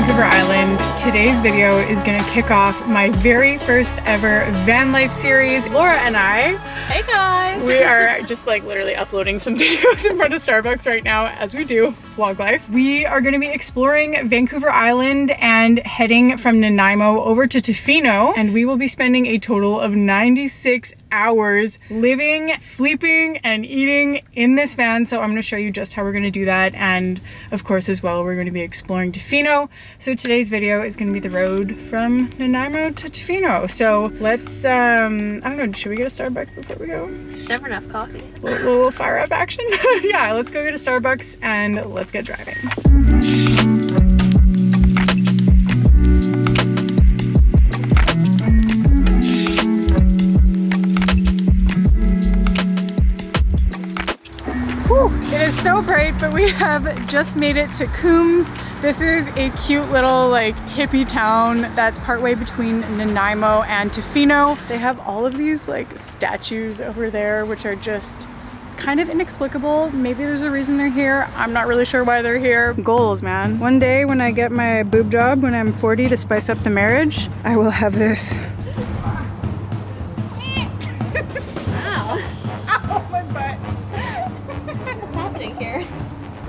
Vancouver Island. Today's video is gonna kick off my very first ever van life series. Laura and I. Hey guys! We are just like literally uploading some videos in front of Starbucks right now, as we do, vlog life. We are gonna be exploring Vancouver Island and heading from Nanaimo over to Tofino, and we will be spending a total of 96 hours living, sleeping, and eating in this van. So I'm gonna show you just how we're gonna do that, and of course as well, we're gonna be exploring Tofino. So today's video is gonna be the road from Nanaimo to Tofino. So let's, I don't know, should we get a Starbucks before we go? There's never enough coffee. Little fire up action? Yeah, let's go get a Starbucks and let's get driving. It is so bright, but we have just made it to Coombs. This is a cute little like hippie town that's partway between Nanaimo and Tofino. They have all of these like statues over there, which are just kind of inexplicable. Maybe there's a reason they're here. I'm not really sure why they're here. Goals, man. One day when I get my boob job, when I'm 40 to spice up the marriage, I will have this.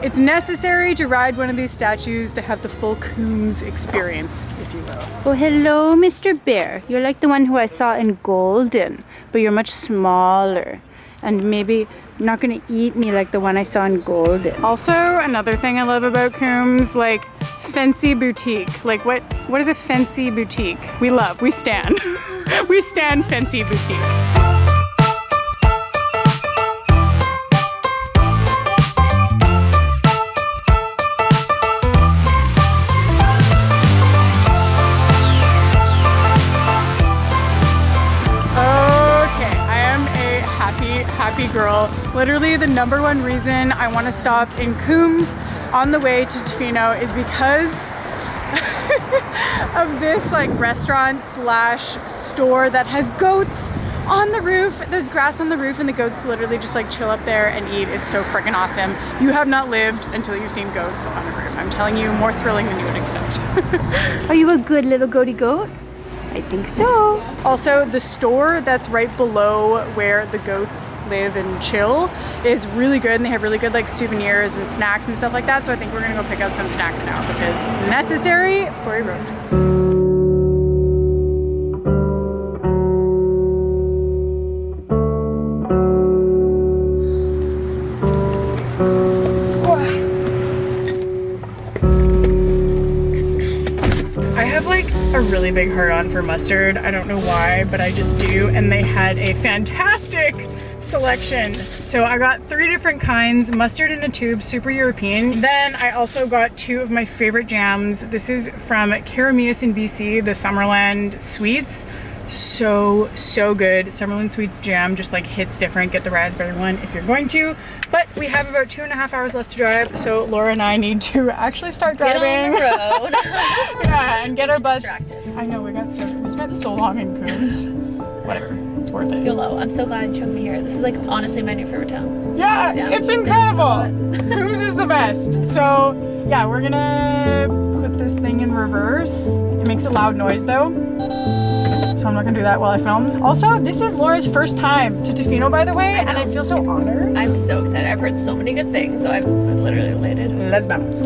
It's necessary to ride one of these statues to have the full Coombs experience, if you will. Oh, hello, Mr. Bear. You're like the one who I saw in Golden, but you're much smaller. And maybe not gonna eat me like the one I saw in Golden. Also, another thing I love about Coombs, like fancy boutique. Like what is a fancy boutique? We stan. We stan fancy boutique. Happy girl. Literally the number one reason I want to stop in Coombs on the way to Tofino is because of this like restaurant slash store that has goats on the roof. There's grass on the roof and the goats literally just like chill up there and eat. It's so freaking awesome. You have not lived until you've seen goats on a roof. I'm telling you, more thrilling than you would expect. Are you a good little goaty goat? I think so. Also, the store that's right below where the goats live and chill is really good, and they have really good like souvenirs and snacks and stuff like that. So I think we're gonna go pick up some snacks now because necessary for a road trip. A really big heart on for mustard. I don't know why, but I just do, and they had a fantastic selection. So I got 3 different kinds, mustard in a tube, super European. Then I also got 2 of my favorite jams. This is from Caramias in BC, the Summerland Sweets. So good. Summerland Sweets jam just like hits different. Get the raspberry one if you're going to. But we have about 2.5 hours left to drive, so Laura and I need to actually start driving. Get on the road. Yeah, and get our butts. Distracted. I know, we spent so long in Coombs. Whatever, it's worth it. YOLO, I'm so glad you took me here. This is like honestly my new favorite town. Yeah, it's incredible. Coombs is the best. So yeah, we're gonna put this thing in reverse. It makes a loud noise though, so I'm not gonna do that while I film. Also, this is Laura's first time to Tofino, by the way, and I feel so honored. I'm so excited. I've heard so many good things, so I'm literally elated. Let's bounce.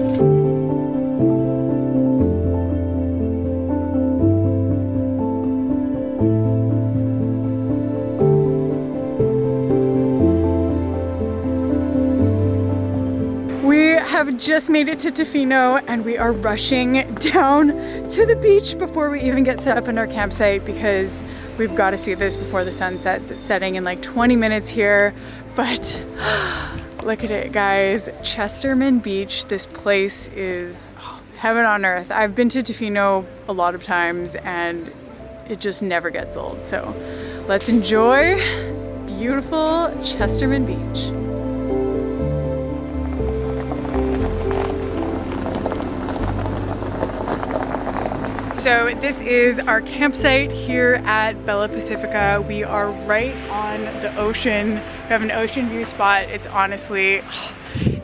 Have just made it to Tofino and we are rushing down to the beach before we even get set up in our campsite because we've got to see this before the sun sets. It's setting in like 20 minutes here, but look at it, guys. Chesterman Beach, this place is heaven on earth. I've been to Tofino a lot of times and it just never gets old. So let's enjoy beautiful Chesterman Beach. So this is our campsite here at Bella Pacifica. We are right on the ocean. We have an ocean view spot. It's honestly,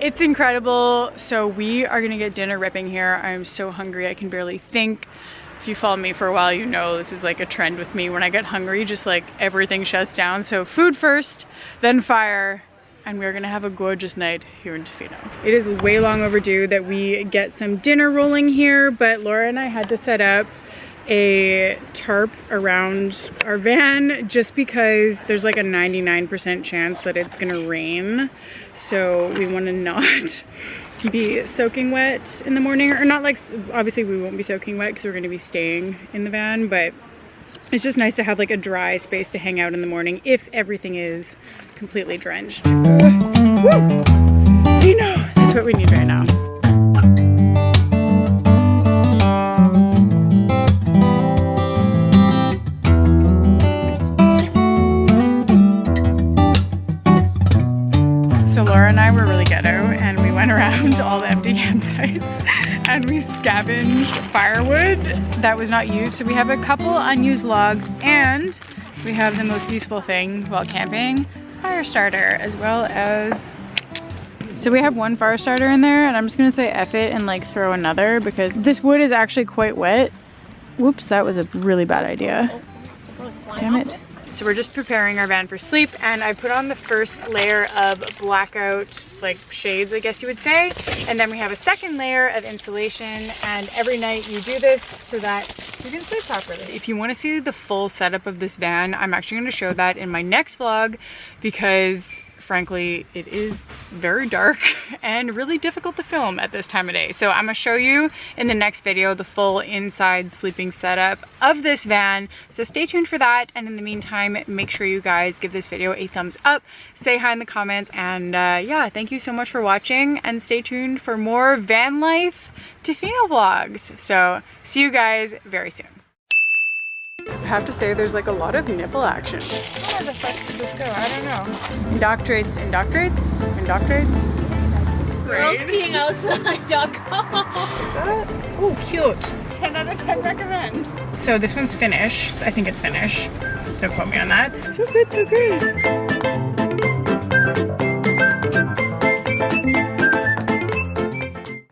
it's incredible. So we are gonna get dinner ripping here. I'm so hungry, I can barely think. If you follow me for a while, you know this is like a trend with me. When I get hungry, just like everything shuts down. So food first, then fire, and we're gonna have a gorgeous night here in Tofino. It is way long overdue that we get some dinner rolling here, but Laura and I had to set up a tarp around our van just because there's like a 99% chance that it's gonna rain. So we wanna not be soaking wet in the morning, or not, like, obviously we won't be soaking wet because we're going to be staying in the van, but it's just nice to have like a dry space to hang out in the morning if everything is completely drenched. Woo! You know, that's what we need right now. So Laura and I were really ghetto, and we went around to all the empty campsites and we scavenged firewood that was not used. So we have a couple unused logs, and we have the most useful thing while camping, fire starter, as well as, so we have one fire starter in there, and I'm just gonna say F it and like throw another because this wood is actually quite wet. Whoops, that was a really bad idea. Damn it. So we're just preparing our van for sleep, and I put on the first layer of blackout, like shades, I guess you would say. And then we have a second layer of insulation, and every night you do this so that you can sleep properly. If you want to see the full setup of this van, I'm actually going to show that in my next vlog because frankly, it is very dark and really difficult to film at this time of day. So I'm gonna show you in the next video the full inside sleeping setup of this van. So stay tuned for that. And in the meantime, make sure you guys give this video a thumbs up, say hi in the comments, and yeah, thank you so much for watching, and stay tuned for more van life Tofino vlogs. So see you guys very soon. I have to say there's like a lot of nipple action. Where the fuck did this go? I don't know. Indoctrates. Girls peeing outside.com. Oh, cute. 10 out of 10 recommend. So this one's Finnish. I think it's Finnish. Don't quote me on that. So good, so great.